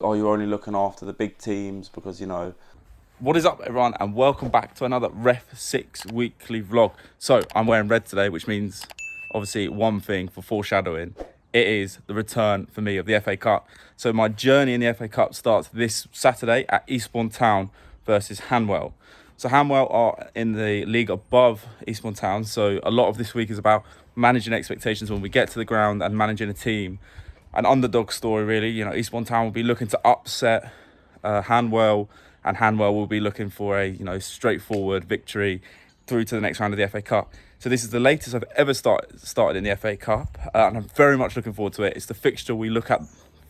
Are you only looking after the big teams? Because, What is up, everyone, and welcome back to another REFSIX weekly vlog. So I'm wearing red today, which means obviously one thing for foreshadowing. It is the return for me of the FA Cup. So my journey in the FA Cup starts this Saturday at Eastbourne Town versus Hanwell. So Hanwell are in the league above Eastbourne Town. So a lot of this week is about managing expectations when we get to the ground and managing a team. An underdog story, really. Eastbourne Town will be looking to upset Hanwell, and Hanwell will be looking for a straightforward victory through to the next round of the FA Cup. So this is the latest I've ever started in the FA Cup, and I'm very much looking forward to it. It's the fixture we look at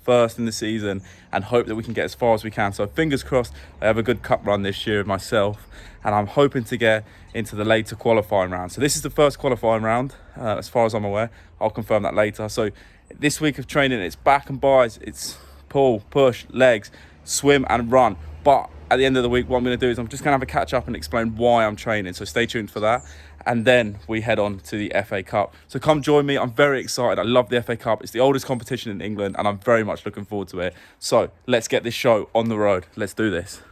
first in the season and hope that we can get as far as we can. So fingers crossed I have a good cup run this year myself, and I'm hoping to get into the later qualifying round. So this is the first qualifying round, as far as I'm aware. I'll confirm that later. So this week of training, it's back and buys, it's pull, push, legs, swim and run. But at the end of the week, what I'm going to do is I'm just going to have a catch up and explain why I'm training. So stay tuned for that. And then we head on to the FA Cup. So come join me. I'm very excited. I love the FA Cup. It's the oldest competition in England, and I'm very much looking forward to it. So let's get this show on the road. Let's do this.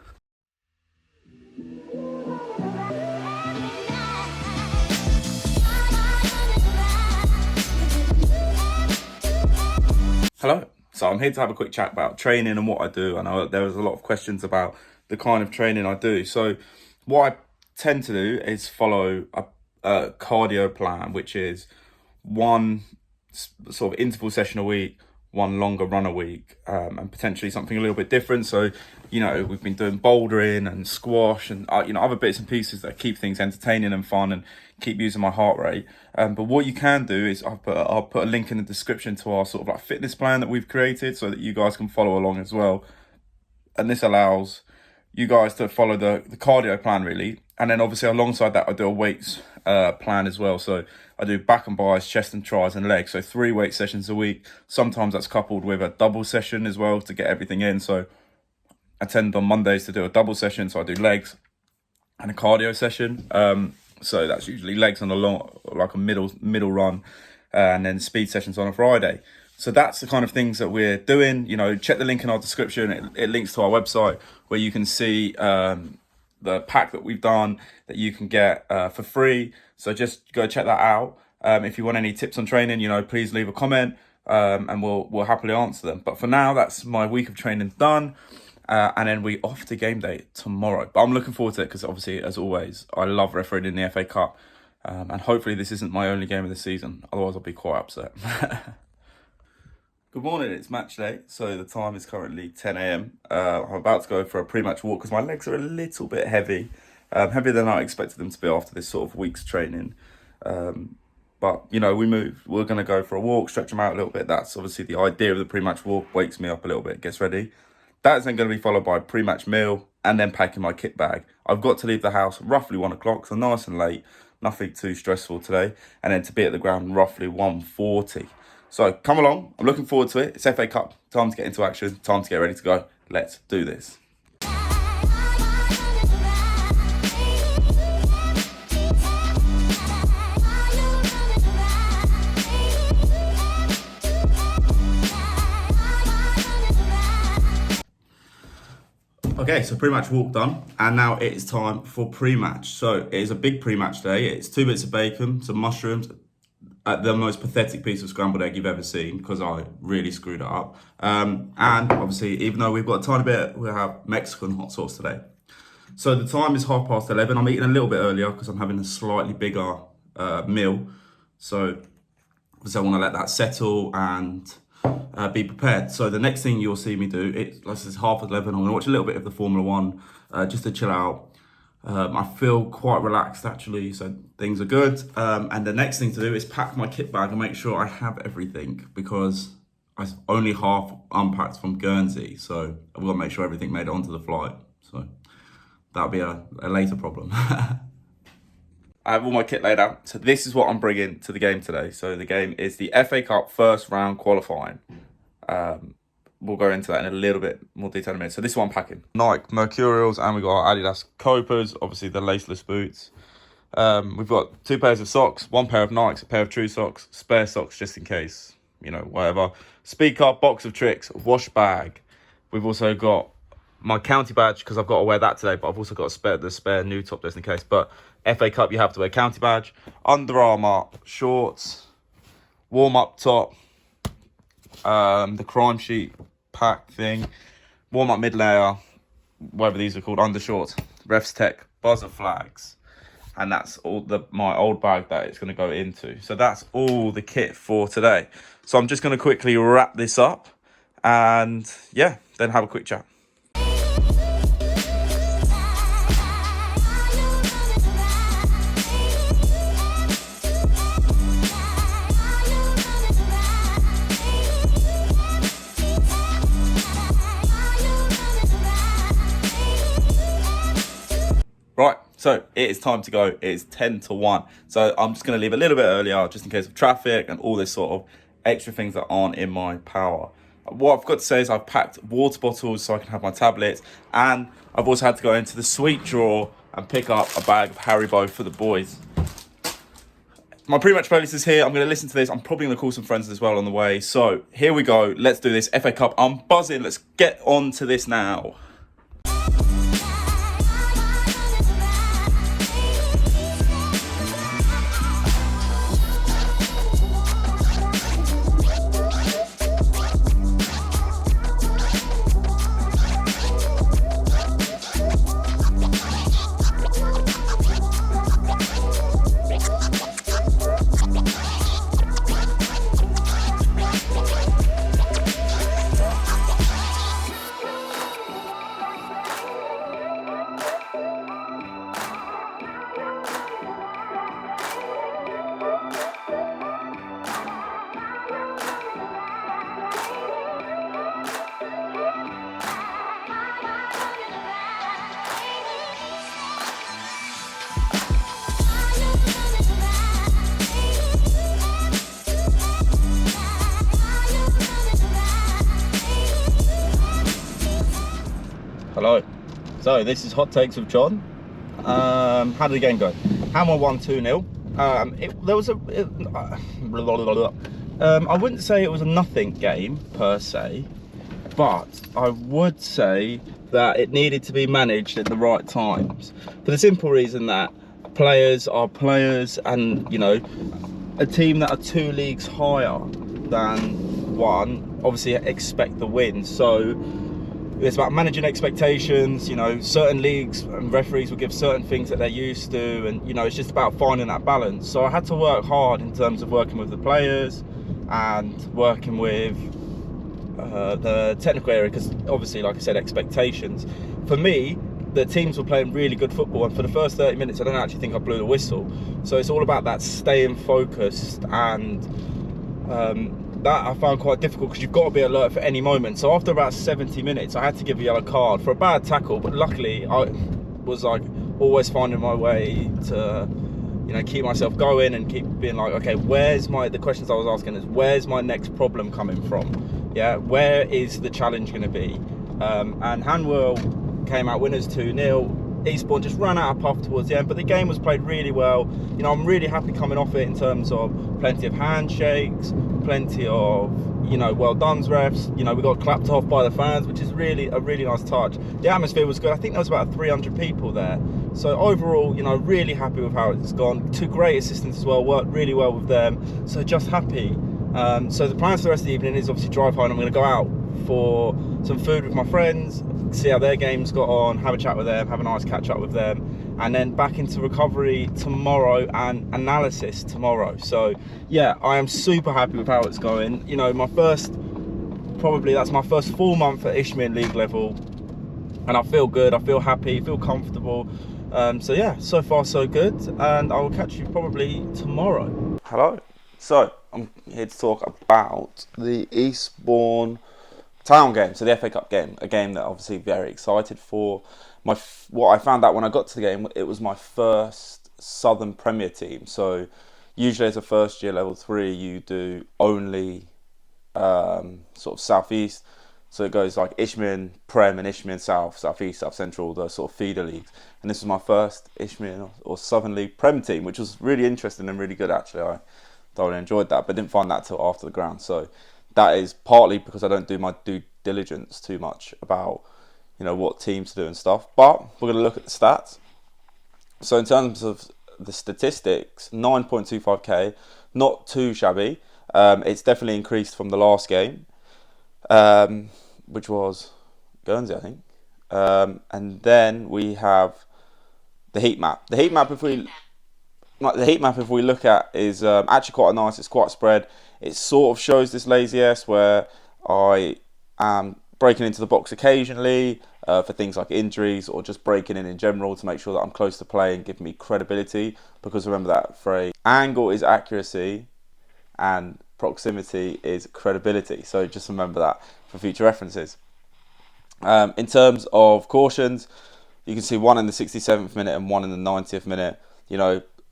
Hello. So I'm here to have a quick chat about training and what I do. I know there was a lot of questions about the kind of training I do. So what I tend to do is follow a cardio plan, which is one sort of interval session a week, one longer run a week, and potentially something a little bit different. So, we've been doing bouldering and squash and, other bits and pieces that keep things entertaining and fun and keep using my heart rate. But what you can do is I'll put a link in the description to our sort of like fitness plan that we've created so that you guys can follow along as well. And this allows you guys to follow the cardio plan, really. And then obviously alongside that, I do a weights plan as well. So I do back and buys, chest and tries and legs. So 3 weight sessions a week. Sometimes that's coupled with a double session as well to get everything in. So I tend on Mondays to do a double session. So I do legs and a cardio session. So that's usually legs on a long, like a middle run, and then speed sessions on a Friday. So that's the kind of things that we're doing. Check the link in our description. It links to our website where you can see the pack that we've done that you can get for free. So just go check that out. If you want any tips on training, please leave a comment, and we'll happily answer them. But for now, that's my week of training done. And then we off to game day tomorrow. But I'm looking forward to it because obviously, as always, I love refereeing in the FA Cup. And hopefully this isn't my only game of the season. Otherwise, I'll be quite upset. Good morning, it's match day. So the time is currently 10 a.m. I'm about to go for a pre-match walk because my legs are a little bit heavy. Heavier than I expected them to be after this sort of week's training. But, we moved. We're going to go for a walk, stretch them out a little bit. That's obviously the idea of the pre-match walk. Wakes me up a little bit, gets ready. That is then going to be followed by a pre-match meal and then packing my kit bag. I've got to leave the house roughly 1 o'clock, so nice and late. Nothing too stressful today. And then to be at the ground roughly 1:40. So come along. I'm looking forward to it. It's FA Cup. Time to get into action. Time to get ready to go. Let's do this. Okay, so pre-match walk done, and now it is time for pre-match. So it is a big pre-match day. It's 2 bits of bacon, some mushrooms, the most pathetic piece of scrambled egg you've ever seen because I really screwed it up. And obviously, even though we've got a tiny bit, we'll have Mexican hot sauce today. So the time is 11:30. I'm eating a little bit earlier because I'm having a slightly bigger meal. So obviously I want to let that settle and be prepared. So the next thing you'll see me do, it's 11:30. I'm going to watch a little bit of the Formula One just to chill out. I feel quite relaxed actually, so things are good. And the next thing to do is pack my kit bag and make sure I have everything because I only half unpacked from Guernsey, so I've got to make sure everything made it onto the flight. So that'll be a later problem. I have all my kit laid out. So this is what I'm bringing to the game today. So the game is the FA Cup first round qualifying. We'll go into that in a little bit more detail in a minute. So this is what I'm packing. Nike Mercurials, and we've got our Adidas Copas, obviously the laceless boots. We've got 2 pairs of socks, 1 pair of Nikes, a pair of True socks, spare socks just in case, whatever. Speed card, box of tricks, wash bag, We've also got my county badge, because I've got to wear that today, but I've also got the spare new top just in case. But FA Cup, you have to wear county badge, Under Armour shorts, warm-up top, the crime sheet pack thing, warm-up mid-layer, whatever these are called, undershorts, REFSIX, buzzer flags, and that's all my old bag that it's going to go into. So that's all the kit for today. So I'm just going to quickly wrap this up and yeah, then have a quick chat. Right, so it is time to go. It is 10 to 1. So I'm just going to leave a little bit earlier just in case of traffic and all this sort of extra things that aren't in my power. What I've got to say is I've packed water bottles so I can have my tablets, and I've also had to go into the sweet drawer and pick up a bag of Haribo for the boys. My pre-match playlist is here. I'm going to listen to this. I'm probably going to call some friends as well on the way. So here we go. Let's do this. FA Cup. I'm buzzing. Let's get on to this now. Hello. So this is Hot Takes with John. How did the game go? Hammer won 2-0. I wouldn't say it was a nothing game per se, but I would say that it needed to be managed at the right times, for the simple reason that players are players, and you know, a team that are 2 leagues higher than one obviously expect the win. So it's about managing expectations. You know, certain leagues and referees will give certain things that they're used to, and you know, it's just about finding that balance. So I had to work hard in terms of working with the players and working with the technical area, because obviously, like I said, expectations. For me, the teams were playing really good football, and for the first 30 minutes I don't actually think I blew the whistle. So it's all about that staying focused, and that I found quite difficult, because you've got to be alert for any moment. So after about 70 minutes I had to give a yellow card for a bad tackle, but luckily I was like always finding my way to, you know, keep myself going and keep being like, okay, the questions I was asking is, where's my next problem coming from? Yeah, where is the challenge going to be? And Hanwell came out winners 2-0. Eastbourne just ran out of puff towards the end, but the game was played really well. You know, I'm really happy coming off it in terms of plenty of handshakes, plenty of, you know, well done refs. You know, we got clapped off by the fans, which is really a really nice touch. The atmosphere was good. I think there was about 300 people there. So overall, you know, really happy with how it's gone. 2 great assistants as well, worked really well with them. So just happy. So the plans for the rest of the evening is obviously drive home. I'm going to go out for some food with my friends, see how their games got on, have a chat with them, have a nice catch up with them, and then back into recovery tomorrow and analysis tomorrow. So yeah, I am super happy with how it's going. You know, that's my first full month at Ishmael League level, and I feel good, I feel happy, feel comfortable. So yeah, so far so good, and I will catch you probably tomorrow. Hello. So I'm here to talk about the Eastbourne Town game, so the FA Cup game, a game that obviously very excited for. What I found out when I got to the game, it was my first Southern Premier team. So usually as a first year level 3, you do only sort of Southeast. So it goes like Ishmael, Prem, and Ishmael South, Southeast, South Central, the sort of feeder leagues. And this was my first Ishmael or Southern League Prem team, which was really interesting and really good actually. I thoroughly enjoyed that, but didn't find that till after the ground. So that is partly because I don't do my due diligence too much about, what teams to do and stuff. But we're going to look at the stats. So in terms of the statistics, 9.25k, not too shabby. It's definitely increased from the last game, which was Guernsey, I think. And then we have the heat map. The heat map, if we look at, is actually quite nice. It's quite spread. It sort of shows this lazy S where I am breaking into the box occasionally for things like injuries, or just breaking in general to make sure that I'm close to play and give me credibility. Because remember that phrase, angle is accuracy and proximity is credibility. So just remember that for future references. In terms of cautions, you can see one in the 67th minute and one in the 90th minute.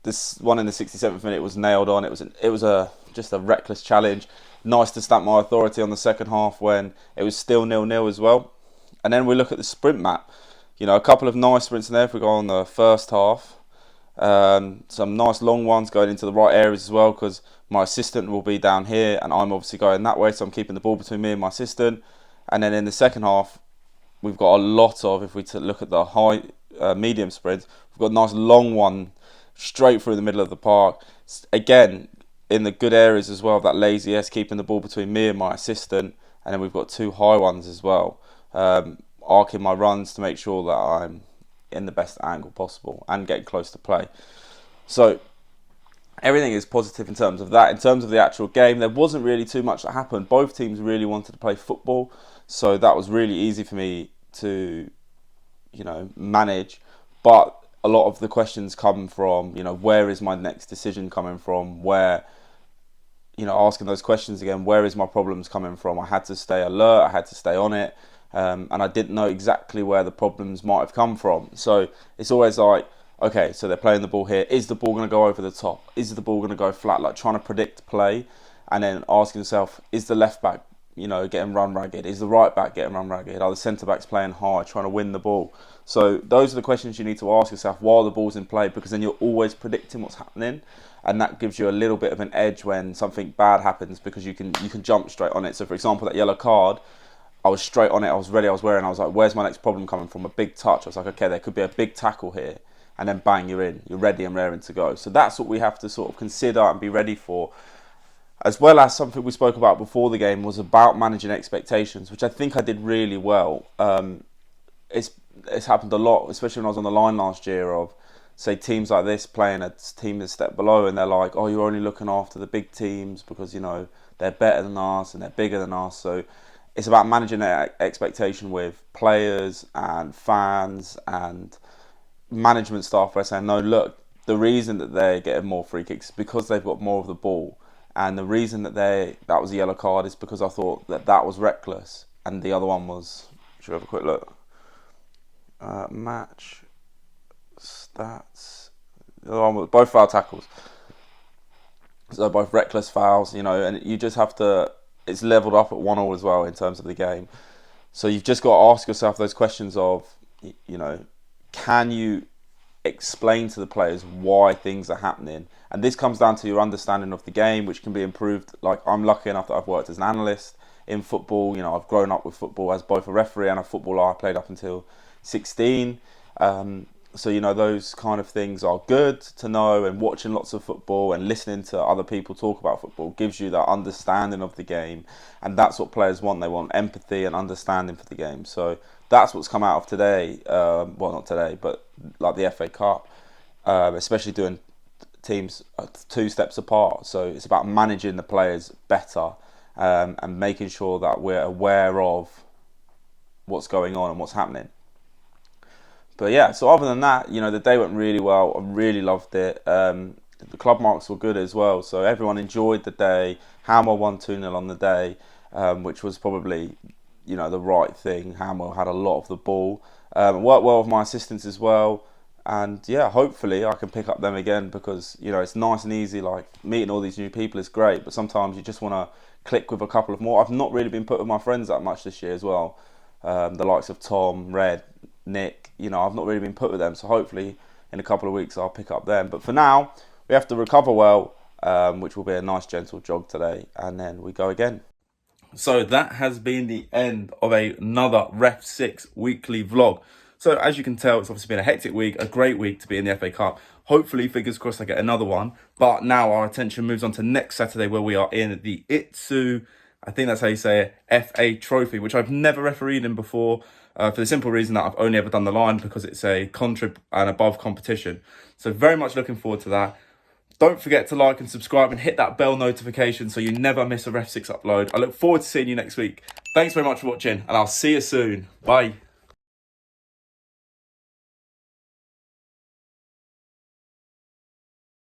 This one in the 67th minute was nailed on. It was just a reckless challenge. Nice to stamp my authority on the second half when it was still 0-0 as well. And then we look at the sprint map. A couple of nice sprints in there if we go on the first half. Some nice long ones going into the right areas as well, because my assistant will be down here and I'm obviously going that way, so I'm keeping the ball between me and my assistant. And then in the second half, we've got a lot of, if we look at the high, medium sprints, we've got a nice long one straight through the middle of the park. Again, in the good areas as well, that lazy S, keeping the ball between me and my assistant. And then we've got two high ones as well, arcing my runs to make sure that I'm in the best angle possible and getting close to play. So everything is positive in terms of that. In terms of the actual game, there wasn't really too much that happened. Both teams really wanted to play football, so that was really easy for me to, manage. But a lot of the questions come from, where is my next decision coming from? Where, asking those questions again, where is my problems coming from? I had to stay alert, I had to stay on it, and I didn't know exactly where the problems might have come from. So it's always like, okay, so they're playing the ball here. Is the ball going to go over the top? Is the ball going to go flat? Like trying to predict play, and then asking yourself, is the left back, getting run ragged? Is the right back getting run ragged? Are the centre backs playing high, trying to win the ball? So those are the questions you need to ask yourself while the ball's in play, because then you're always predicting what's happening, and that gives you a little bit of an edge when something bad happens, because you can jump straight on it. So for example, that yellow card, I was straight on it, I was ready, I was wearing, I was like, where's my next problem coming from? A big touch. I was like, okay, there could be a big tackle here, and then bang, you're in, you're ready and raring to go. So that's what we have to sort of consider and be ready for. As well as something we spoke about before the game was about managing expectations, which I think I did really well. It's happened a lot, especially when I was on the line last year, of say teams like this playing a team that's step below, and they're like, oh, you're only looking after the big teams because they're better than us and they're bigger than us. So it's about managing that expectation with players and fans and management staff, where saying, no, look, the reason that they're getting more free kicks is because they've got more of the ball, and the reason that that was a yellow card is because I thought that was reckless, and the other one was, should we have a quick look? Match stats. The other one was both foul tackles, so both reckless fouls, and you just have to, it's levelled up at 1-1 as well in terms of the game. So you've just got to ask yourself those questions of, can you explain to the players why things are happening? And this comes down to your understanding of the game, which can be improved. Like, I'm lucky enough that I've worked as an analyst in football. I've grown up with football as both a referee and a footballer. I played up until 16. So, those kind of things are good to know, and watching lots of football and listening to other people talk about football gives you that understanding of the game. And that's what players want. They want empathy and understanding for the game. So that's what's come out of today. Well, not today, but like the FA Cup, especially doing teams 2 steps apart. So it's about managing the players better, and making sure that we're aware of what's going on and what's happening. But yeah, so other than that, the day went really well. I really loved it. The club marks were good as well. So everyone enjoyed the day. Hammer won 2-0 on the day, which was probably, the right thing. Hammer had a lot of the ball. Worked well with my assistants as well. And yeah, hopefully I can pick up them again, because, it's nice and easy. Like, meeting all these new people is great, but sometimes you just want to click with a couple of more. I've not really been put with my friends that much this year as well. The likes of Tom, Red, Nick, I've not really been put with them, so hopefully in a couple of weeks I'll pick up them. But for now, we have to recover well, which will be a nice gentle jog today, and then we go again. So that has been the end of another REFSIX weekly vlog. So as you can tell, it's obviously been a hectic week, a great week to be in the FA Cup. Hopefully, fingers crossed, I get another one. But now our attention moves on to next Saturday, where we are in the Itsu, I think that's how you say it, FA Trophy, which I've never refereed in before, for the simple reason that I've only ever done the line because it's a contrib and above competition. So very much looking forward to that. Don't forget to like and subscribe and hit that bell notification so you never miss a REFSIX upload. I look forward to seeing you next week. Thanks very much for watching, and I'll see you soon. Bye.